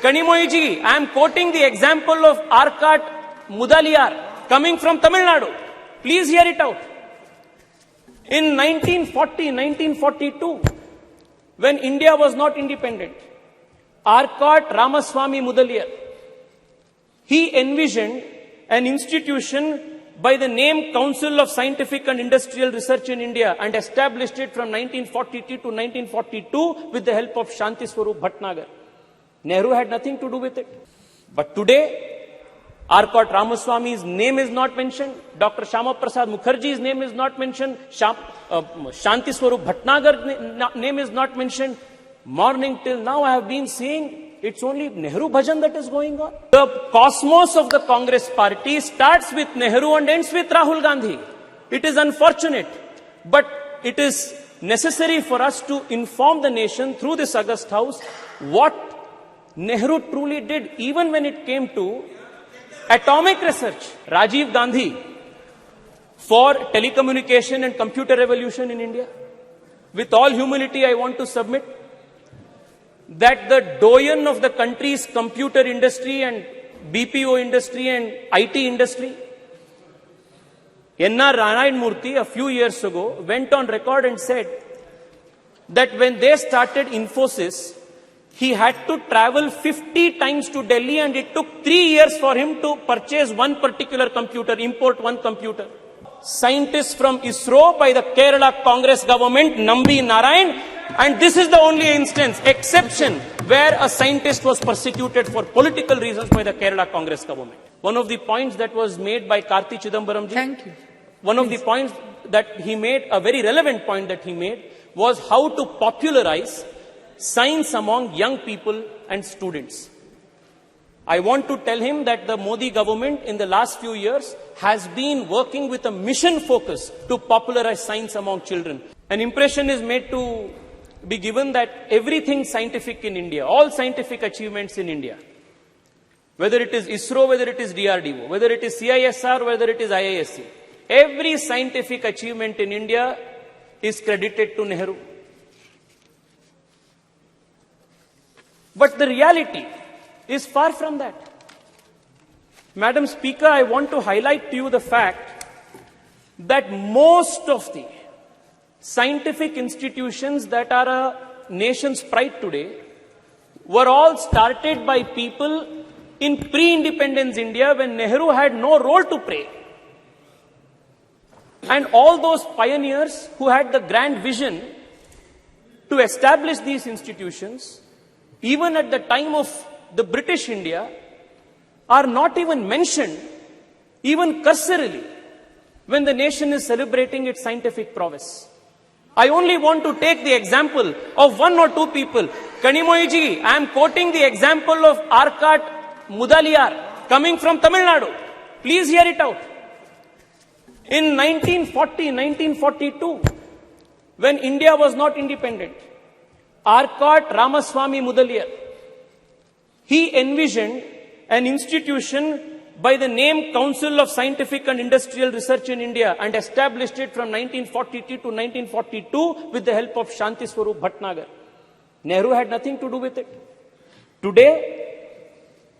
Kanimoyiji, I am quoting the example of Arkat Mudaliyar coming from Tamil Nadu. Please hear it out. In 1942, when India was not independent, Arkat Ramaswamy Mudaliyar, he envisioned an institution by the name Council of Scientific and Industrial Research in India and established it from 1942 to 1942 with the help of Shanti Swarup Bhatnagar. Nehru had nothing to do with it. But today, Arkat Ramaswamy's name is not mentioned. Dr. Shama Prasad Mukherjee's name is not mentioned. Shanti Swarup Bhatnagar's name is not mentioned. Morning till now I have been seeing it's only Nehru Bhajan that is going on. The cosmos of the Congress party starts with Nehru and ends with Rahul Gandhi. It is unfortunate, but it is necessary for us to inform the nation through this August House what Nehru truly did, even when it came to atomic research. Rajiv Gandhi for telecommunication and computer revolution in India. With all humility, I want to submit that the doyen of the country's computer industry and BPO industry and IT industry, N.R. Narayan Murthy, a few years ago, went on record and said that when they started Infosys, he had to travel 50 times to Delhi and it took 3 years for him to purchase one particular computer, import one computer. Scientists from ISRO by the Kerala Congress government, Nambi Narayan, and this is the only instance, exception, where a scientist was persecuted for political reasons by the Kerala Congress government. One of the points that was made by Karti Chidambaram ji, thank you. One of the points that he made, a very relevant point that he made, was how to popularize science among young people and students. I want to tell him that the Modi government in the last few years has been working with a mission focus to popularize science among children. An impression is made to be given that everything scientific in India, all scientific achievements in India, whether it is ISRO, whether it is DRDO, whether it is CISR, whether it is IISc, every scientific achievement in India is credited to Nehru. But the reality is far from that. Madam Speaker, I want to highlight to you the fact that most of the scientific institutions that are a nation's pride today were all started by people in pre-independence India when Nehru had no role to play. And all those pioneers who had the grand vision to establish these institutions, even at the time of the British India, are not even mentioned, even cursorily, when the nation is celebrating its scientific prowess. I only want to take the example of one or two people. Kanimoyiji, I am quoting the example of Arkat Mudaliyar coming from Tamil Nadu. Please hear it out. In 1942, when India was not independent, Arkat Ramaswamy Mudaliyar, he envisioned an institution by the name Council of Scientific and Industrial Research in India and established it from 1942 to 1942 with the help of Shanti Swarup Bhatnagar. Nehru had nothing to do with it. Today,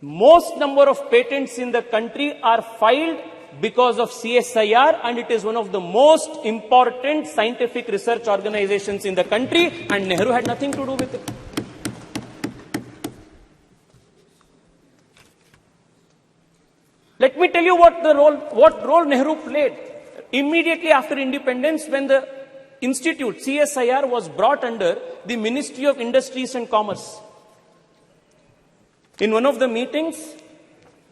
most number of patents in the country are filed because of CSIR, and it is one of the most important scientific research organizations in the country, and Nehru had nothing to do with it. Let me tell you what role Nehru played. Immediately after independence, when the institute, CSIR, was brought under the Ministry of Industries and Commerce. In one of the meetings,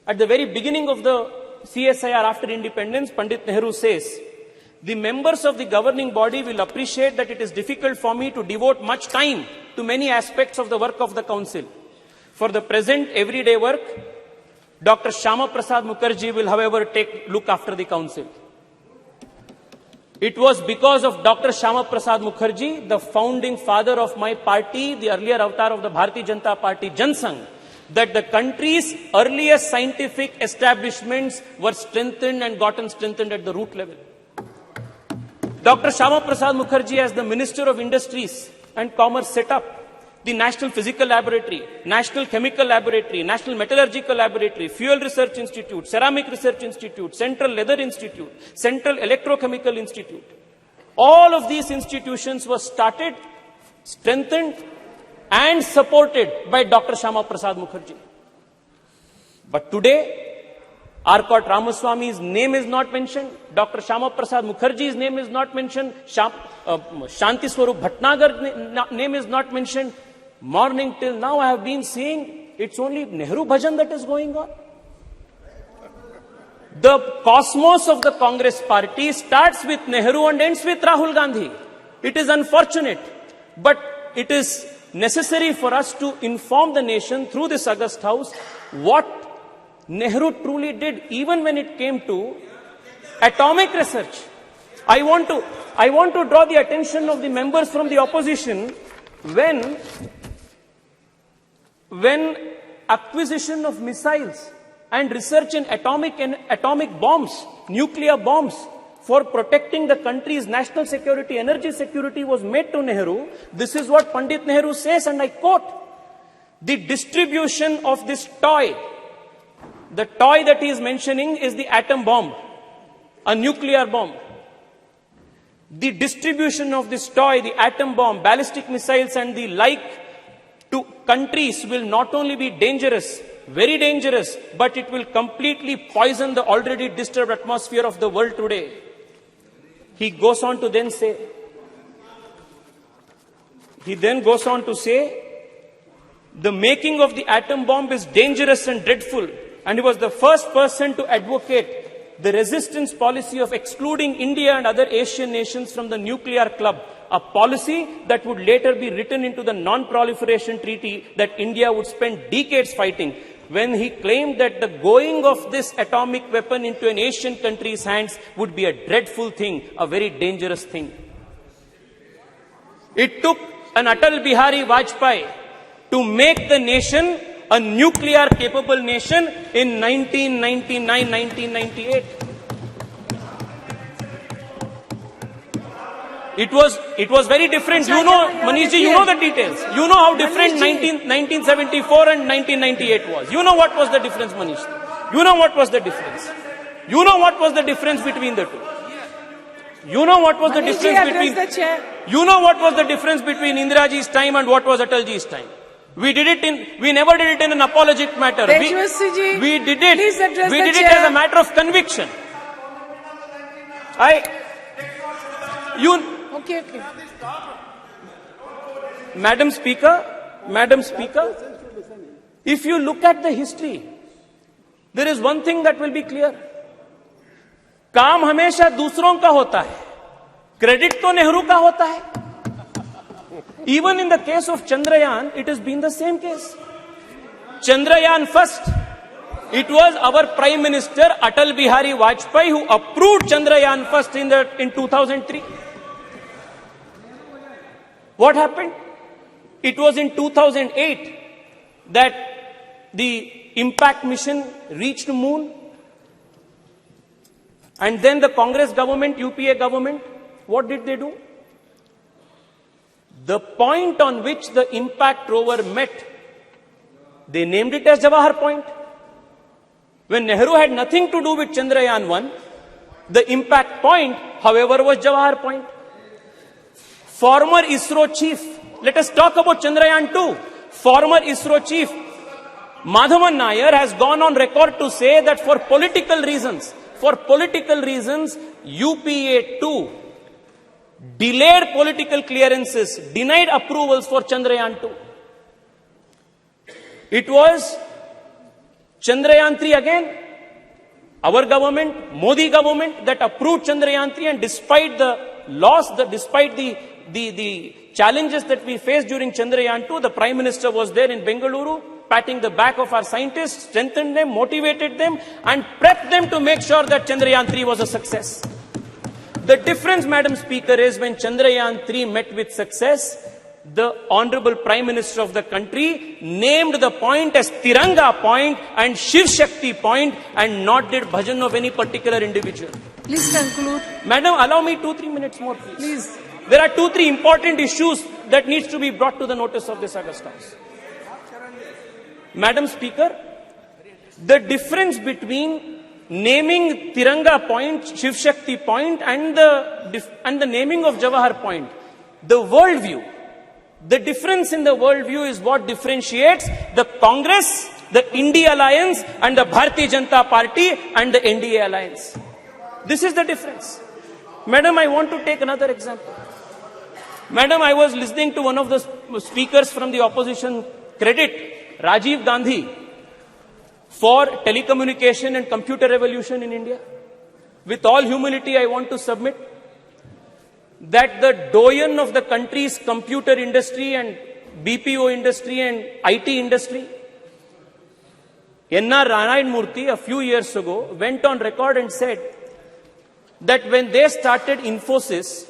at the very beginning of the CSIR after independence, Pandit Nehru says, the members of the governing body will appreciate that it is difficult for me to devote much time to many aspects of the work of the council. For the present everyday work, Dr. Shama Prasad Mukherjee will, however, look after the council. It was because of Dr. Shama Prasad Mukherjee, the founding father of my party, the earlier avatar of the Bharatiya Janata Party, Jan Sangh, that the country's earliest scientific establishments were strengthened and gotten strengthened at the root level. Dr. Shama Prasad Mukherjee, as the Minister of Industries and Commerce, set up the National Physical Laboratory, National Chemical Laboratory, National Metallurgical Laboratory, Fuel Research Institute, Ceramic Research Institute, Central Leather Institute, Central Electrochemical Institute. All of these institutions were started, strengthened and supported by Dr. Shyama Prasad Mukherjee. But today, Arcot Ramaswamy's name is not mentioned. Dr. Shyama Prasad Mukherjee's name is not mentioned. Shanti Swarup Bhatnagar's name is not mentioned. Morning till now I have been seeing it's only Nehru Bhajan that is going on. The cosmos of the Congress party starts with Nehru and ends with Rahul Gandhi. It is unfortunate, but it is necessary for us to inform the nation through this August House what Nehru truly did, even when it came to atomic research. I want to draw the attention of the members from the opposition when acquisition of missiles and research in atomic bombs, nuclear bombs, for protecting the country's national security, energy security was made to Nehru. This is what Pandit Nehru says, and I quote, the distribution of this toy, the toy that he is mentioning is the atom bomb, a nuclear bomb. The distribution of this toy, the atom bomb, ballistic missiles and the like to countries will not only be dangerous, very dangerous, but it will completely poison the already disturbed atmosphere of the world today. He goes on to then say, the making of the atom bomb is dangerous and dreadful, and he was the first person to advocate the resistance policy of excluding India and other Asian nations from the nuclear club, a policy that would later be written into the non-proliferation treaty that India would spend decades fighting, when he claimed that the going of this atomic weapon into an Asian country's hands would be a dreadful thing, a very dangerous thing. It took an Atal Bihari Vajpayee to make the nation a nuclear capable nation in 1999, 1998. It was very different. You know, Manishji, you know the details. You know how different 1974 and 1998 was. You know what was the difference, Manishji. You know what was the difference. You know what was the difference between the two. You know what was the difference between. You know what was the difference between Indiraji's time and what was Atalji's time. We never did it in an apologetic matter. Tejasvi, we did it as a matter of conviction. Okay. Madam Speaker, if you look at the history, there is one thing that will be clear. काम हमेशा दूसरों का होता है, credit तो नेहरू का होता है. Even in the case of Chandrayaan, it has been the same case. Chandrayaan first, it was our Prime Minister Atal Bihari Vajpayee who approved Chandrayaan first in 2003. What happened? It was in 2008 that the impact mission reached the moon. And then the Congress government, UPA government, what did they do? The point on which the impact rover met, they named it as Jawahar Point. When Nehru had nothing to do with Chandrayaan 1, the impact point, however, was Jawahar Point. Former ISRO chief, let us talk about Chandrayaan 2. Former ISRO chief, Madhavan Nair, has gone on record to say that for political reasons, UPA 2 delayed political clearances, denied approvals for Chandrayaan 2. It was Chandrayaan 3 again, our government, Modi government, that approved Chandrayaan 3, and despite the loss, despite the challenges that we faced during Chandrayaan 2, the Prime Minister was there in Bengaluru, patting the back of our scientists, strengthened them, motivated them, and prepped them to make sure that Chandrayaan 3 was a success. The difference, Madam Speaker, is when Chandrayaan 3 met with success, the Honorable Prime Minister of the country named the point as Tiranga Point and Shiv Shakti Point and not did bhajan of any particular individual. Please conclude. Madam, allow me 2-3 minutes more, please. There are 2-3 important issues that needs to be brought to the notice of this August House. Madam Speaker, the difference between naming Tiranga Point, Shiv Shakti Point and the naming of Jawahar Point, the worldview, the difference in the worldview is what differentiates the Congress, the India Alliance and the Bharatiya Janata Party and the NDA Alliance. This is the difference. Madam, I want to take another example. Madam, I was listening to one of the speakers from the opposition credit Rajiv Gandhi for telecommunication and computer revolution in India. With all humility, I want to submit that the doyen of the country's computer industry and BPO industry and IT industry, N.R. Narayan Murthy, a few years ago, went on record and said that when they started Infosys,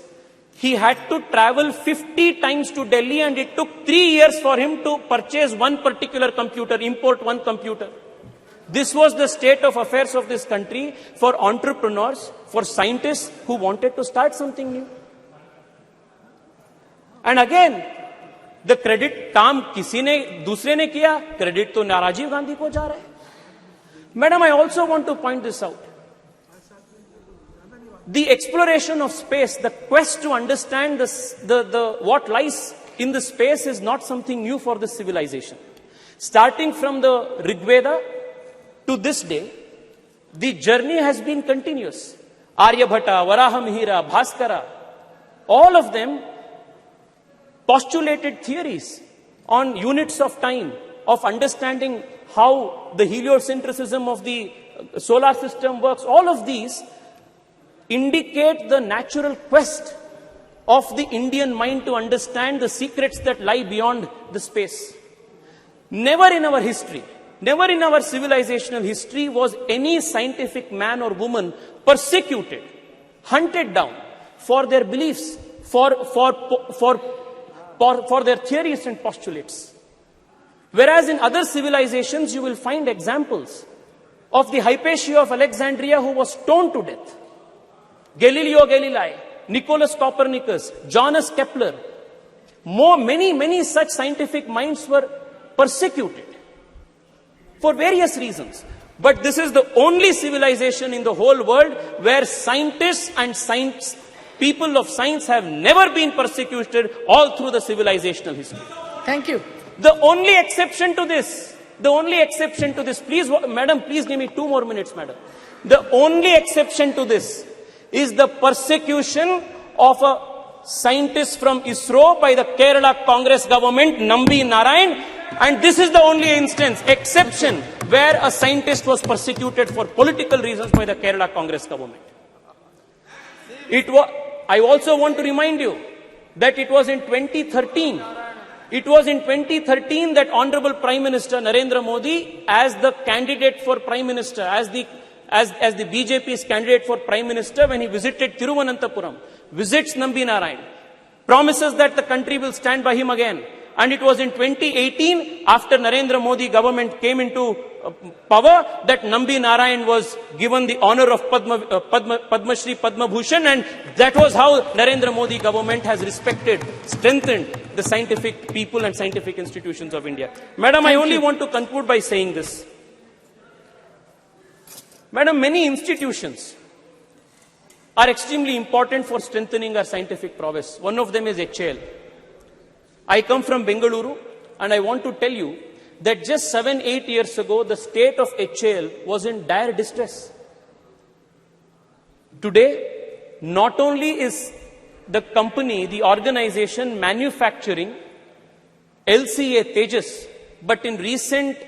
he had to travel 50 times to Delhi and it took 3 years for him to purchase one particular computer, import one computer. This was the state of affairs of this country for entrepreneurs, for scientists who wanted to start something new. And again, the credit काम किसी ने दूसरे ने किया, credit तो राजीव गांधी को जा रहा है. Madam, I also want to point this out. The exploration of space, the quest to understand what lies in the space is not something new for this civilization. Starting from the Rig Veda to this day, the journey has been continuous. Aryabhata, Varahamihira, Bhaskara, all of them postulated theories on units of time, of understanding how the heliocentrism of the solar system works. All of these indicate the natural quest of the Indian mind to understand the secrets that lie beyond the space. Never in our history, never in our civilizational history was any scientific man or woman persecuted, hunted down for their beliefs, for their theories and postulates. Whereas in other civilizations, you will find examples of the Hypatia of Alexandria who was stoned to death. Galileo Galilei, Nicholas Copernicus, Johannes Kepler, many such scientific minds were persecuted for various reasons. But this is the only civilization in the whole world where scientists and people of science have never been persecuted all through the civilizational history. Thank you. The only exception to this, please, madam, please give me 2 more minutes, madam. The only exception to this is the persecution of a scientist from ISRO by the Kerala Congress government, Nambi Narayan. And this is the only exception where a scientist was persecuted for political reasons by the Kerala Congress government. I also want to remind you that it was in 2013 that Honorable Prime Minister Narendra Modi, as the candidate for Prime Minister, as the BJP's candidate for Prime Minister, when he visited Thiruvananthapuram, visits Nambi Narayan, promises that the country will stand by him again. And it was in 2018, after Narendra Modi government came into power, that Nambi Narayan was given the honor of Padma Shri Padma Bhushan, and that was how Narendra Modi government has respected, strengthened the scientific people and scientific institutions of India. Madam, I only want to conclude by saying this. Madam, many institutions are extremely important for strengthening our scientific prowess. One of them is HAL. I come from Bengaluru, and I want to tell you that just 7-8 years ago, the state of HAL was in dire distress. Today, not only is the company, the organization manufacturing LCA Tejas, but in recent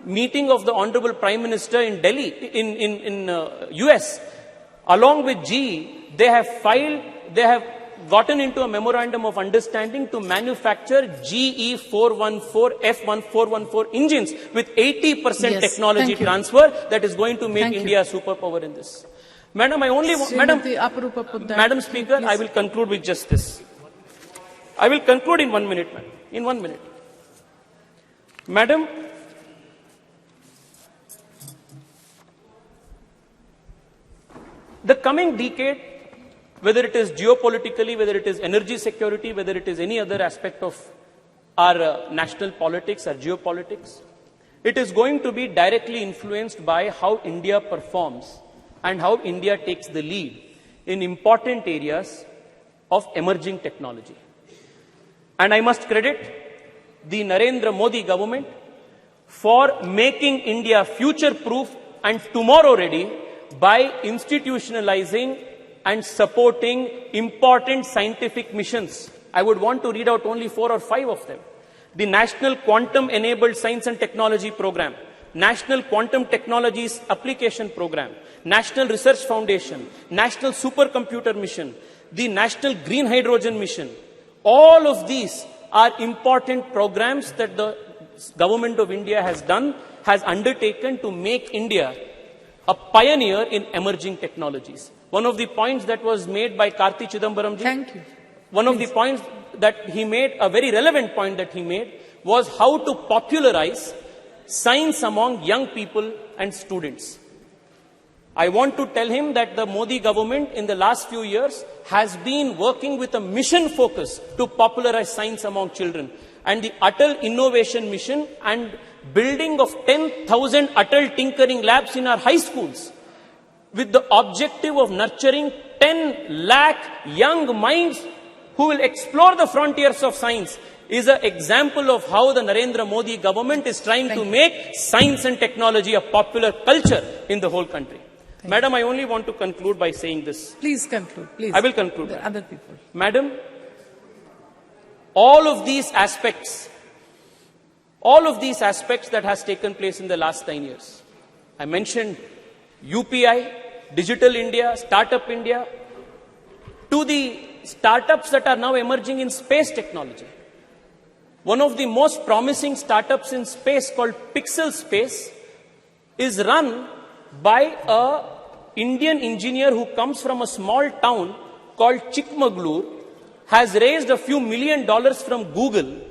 meeting of the Honorable Prime Minister in Delhi, in US, along with GE, they have gotten into a memorandum of understanding to manufacture GE 414, F1414 engines with 80% technology transfer that is going to make India a superpower in this. Madam, Madam Speaker, I will conclude with just this. I will conclude in 1 minute, madam. In 1 minute. Madam, the coming decade whether it is geopolitically, whether it is energy security, whether it is any other aspect of our national politics, our geopolitics, it is going to be directly influenced by how India performs and how India takes the lead in important areas of emerging technology. And I must credit the Narendra Modi government for making India future-proof and tomorrow-ready by institutionalizing and supporting important scientific missions. I would want to read out only 4 or 5 of them. The National Quantum Enabled Science and Technology Program, National Quantum Technologies Application Program, National Research Foundation, National Supercomputer Mission, the National Green Hydrogen Mission. All of these are important programs that the government of India has undertaken to make India a pioneer in emerging technologies. One of the points that was made by Karti Chidambaram ji, Thank you. one of the points that he made, a very relevant point that he made, was how to popularize science among young people and students. I want to tell him that the Modi government in the last few years has been working with a mission focus to popularize science among children. And the Atal Innovation Mission and building of 10,000 Atal Tinkering Labs in our high schools with the objective of nurturing 10 lakh young minds who will explore the frontiers of science is an example of how the Narendra Modi government is trying to make science and technology a popular culture in the whole country. Madam, I only want to conclude by saying this. Please conclude, please. I will conclude. The other people. Madam, all of these aspects that has taken place in the last 9 years. I mentioned UPI, Digital India, Startup India, to the startups that are now emerging in space technology. One of the most promising startups in space called Pixel Space is run by an Indian engineer who comes from a small town called Chikmagalur, has raised a few $1 million from Google.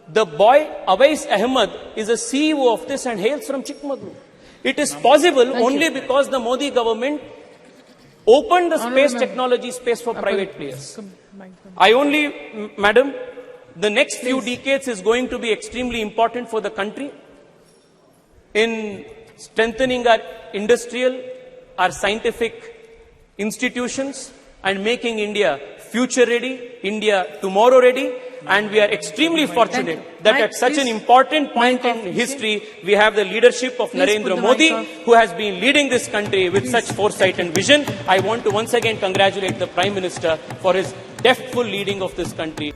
The boy, Awais Ahmed, is a CEO of this and hails from Chikmagalur. It is possible only because the Modi government opened the space technology space for private players. Madam, the next few decades is going to be extremely important for the country in strengthening our industrial, our scientific institutions and making India future ready, India tomorrow ready. And we are extremely fortunate that at such an important point in history, we have the leadership of Narendra Modi, who has been leading this country with such foresight and vision. I want to once again congratulate the Prime Minister for his deftful leading of this country.